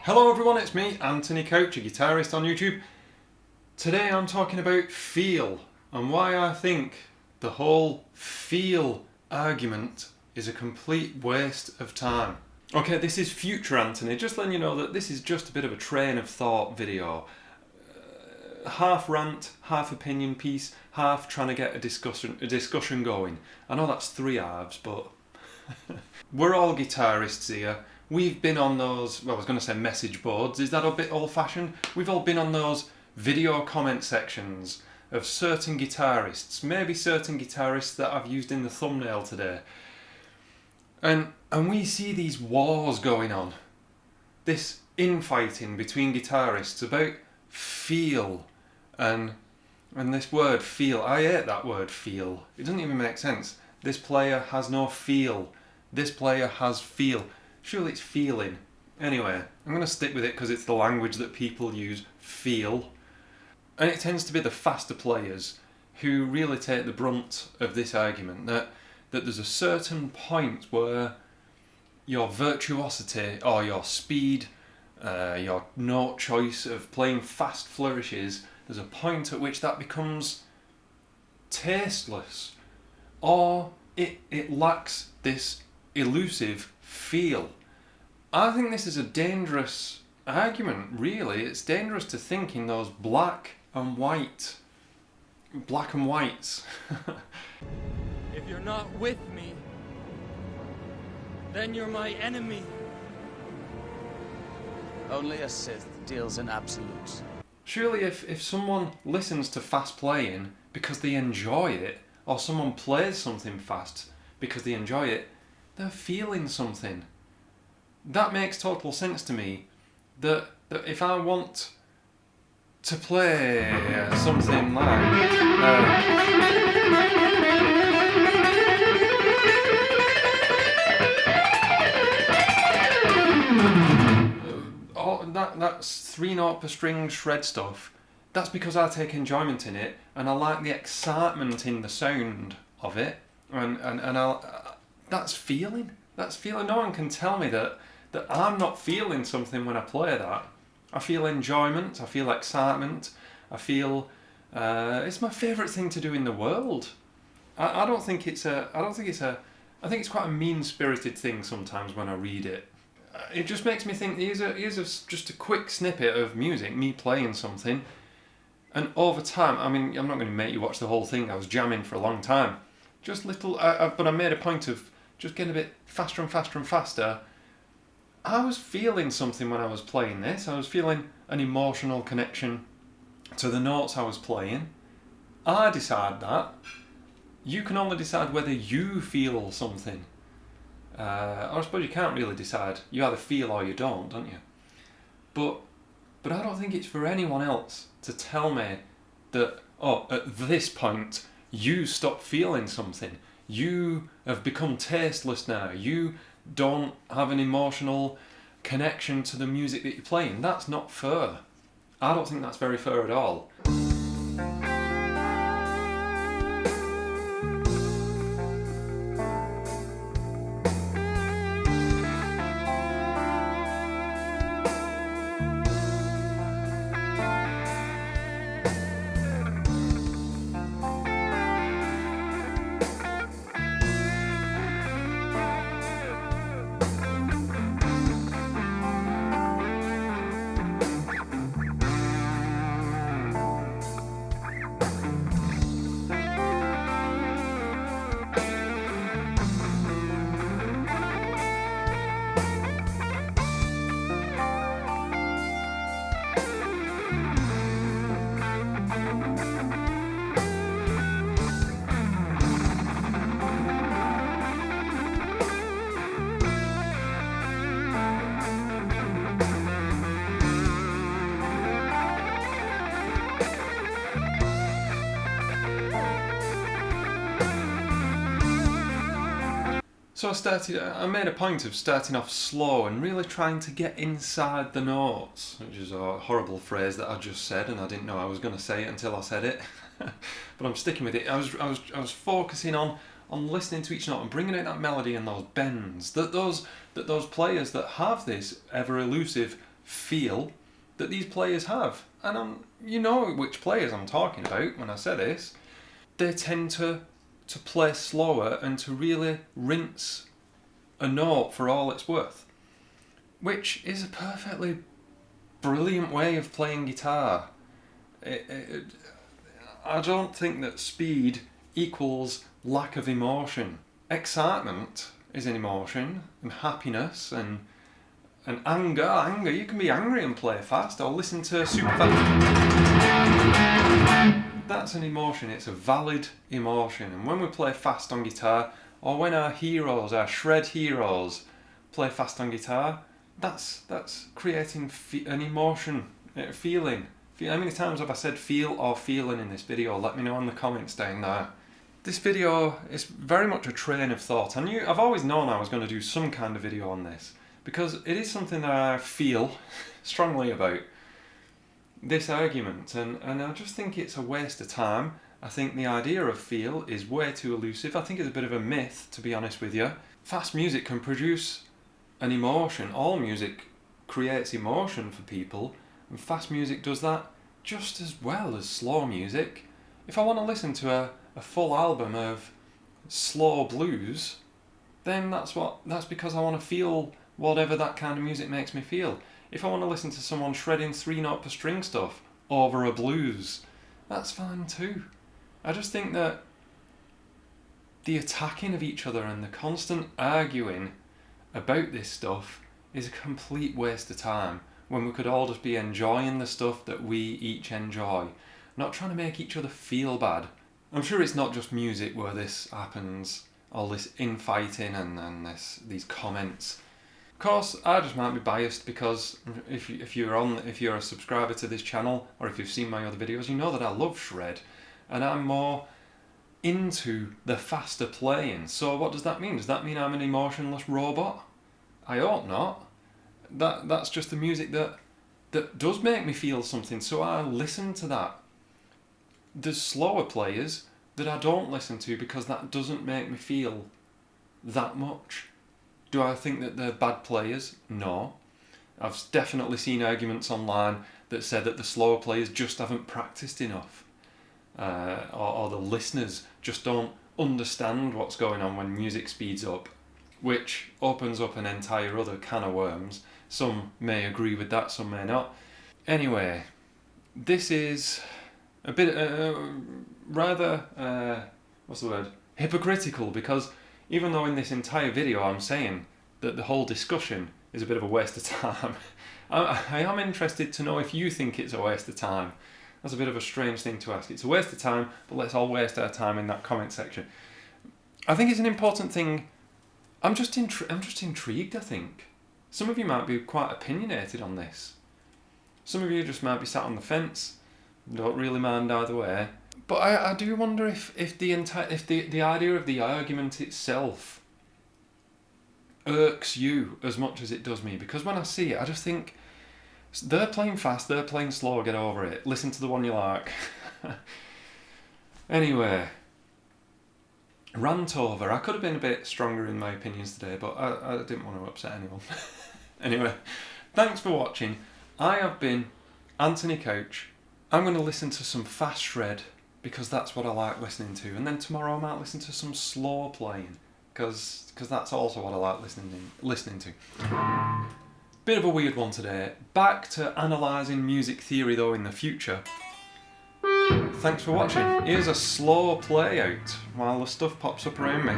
Hello everyone, it's me, Anthony Couch, a guitarist on YouTube. Today I'm talking about feel and why I think the whole feel argument is a complete waste of time. Okay, this is future Anthony, just letting you know that this is just a bit of a train of thought video. Half rant, half opinion piece, half trying to get a discussion going. I know that's three halves, but we're all guitarists here. We've been on those, well I was going to say message boards, is that a bit old fashioned? We've all been on those video comment sections of certain guitarists, maybe certain guitarists that I've used in the thumbnail today. And we see these wars going on, this infighting between guitarists about feel and this word feel. I hate that word feel. It doesn't even make sense. This player has no feel. This player has feel. Surely it's feeling. Anyway, I'm going to stick with it because it's the language that people use, feel. And it tends to be the faster players who really take the brunt of this argument, that there's a certain point where your virtuosity or your speed, your note choice of playing fast flourishes, there's a point at which that becomes tasteless, or it lacks this elusive feel. I think this is a dangerous argument, really. It's dangerous to think in those black and whites. If you're not with me, then you're my enemy. Only a Sith deals in absolutes. Surely if someone listens to fast playing because they enjoy it, or someone plays something fast because they enjoy it, they're feeling something. That makes total sense to me, that if I want to play something like that's 3/0 per string shred stuff, that's because I take enjoyment in it and I like the excitement in the sound of it, and that's feeling. That's feeling. No one can tell me that I'm not feeling something when I play that. I feel enjoyment, I feel excitement, I feel it's my favourite thing to do in the world. I think it's quite a mean-spirited thing sometimes when I read it. It just makes me think, here's just a quick snippet of music, me playing something, and over time, I mean, I'm not going to make you watch the whole thing, I was jamming for a long time. Just little, but I made a point of just getting a bit faster and faster and faster. I was feeling something when I was playing this. I was feeling an emotional connection to the notes I was playing. I decide that. You can only decide whether you feel something. Or I suppose you can't really decide. You either feel or you don't you? But I don't think it's for anyone else to tell me that, oh, at this point, you stop feeling something. You have become tasteless now. You don't have an emotional connection to the music that you're playing. That's not fair. I don't think that's very fair at all. So I made a point of starting off slow and really trying to get inside the notes, which is a horrible phrase that I just said, and I didn't know I was going to say it until I said it. But I'm sticking with it. I was focusing on listening to each note and bringing out that melody and those bends. That those players that have this ever elusive feel that these players have. And you know which players I'm talking about when I say this. They tend to play slower and to really rinse a note for all it's worth, which is a perfectly brilliant way of playing guitar. I don't think that speed equals lack of emotion. Excitement is an emotion, and happiness and anger. You can be angry and play fast, or listen to super fast. That's an emotion, it's a valid emotion. And when we play fast on guitar, or when our heroes, our shred heroes, play fast on guitar, that's creating an emotion, a feeling. How many times have I said feel or feeling in this video? Let me know in the comments down there. This video is very much a train of thought. I've always known I was going to do some kind of video on this, because it is something that I feel strongly about, this argument, and I just think it's a waste of time. I think the idea of feel is way too elusive. I think it's a bit of a myth, to be honest with you. Fast music can produce an emotion. All music creates emotion for people, and fast music does that just as well as slow music. If I want to listen to a full album of slow blues, then that's because I want to feel whatever that kind of music makes me feel. If I want to listen to someone shredding 3-note per string stuff over a blues, that's fine too. I just think that the attacking of each other and the constant arguing about this stuff is a complete waste of time, when we could all just be enjoying the stuff that we each enjoy, not trying to make each other feel bad. I'm sure it's not just music where this happens, all this infighting and these comments. Of course, I just might be biased because if you're a subscriber to this channel, or if you've seen my other videos, you know that I love shred, and I'm more into the faster playing. So what does that mean? Does that mean I'm an emotionless robot? I hope not. That's just the music that does make me feel something, so I listen to that. There's slower players that I don't listen to because that doesn't make me feel that much. Do I think that they're bad players? No. I've definitely seen arguments online that said that the slower players just haven't practiced enough, or the listeners just don't understand what's going on when music speeds up, which opens up an entire other can of worms. Some may agree with that, some may not. Anyway, this is a bit rather hypocritical, because even though in this entire video I'm saying that the whole discussion is a bit of a waste of time, I am interested to know if you think it's a waste of time. That's a bit of a strange thing to ask. It's a waste of time, but let's all waste our time in that comment section. I think it's an important thing. I'm just intrigued, I think. Some of you might be quite opinionated on this. Some of you just might be sat on the fence, don't really mind either way. But I do wonder if the idea of the argument itself irks you as much as it does me, because when I see it, I just think, they're playing fast, they're playing slow, get over it, listen to the one you like. Anyway, rant over. I could have been a bit stronger in my opinions today, but I didn't want to upset anyone. Anyway, thanks for watching. I have been Anthony Couch. I'm going to listen to some fast shred because that's what I like listening to, and then tomorrow I might listen to some slow playing because that's also what I like listening to. Bit of a weird one today. Back to analysing music theory though in the future. Thanks for watching. Here's a slow play out while the stuff pops up around me.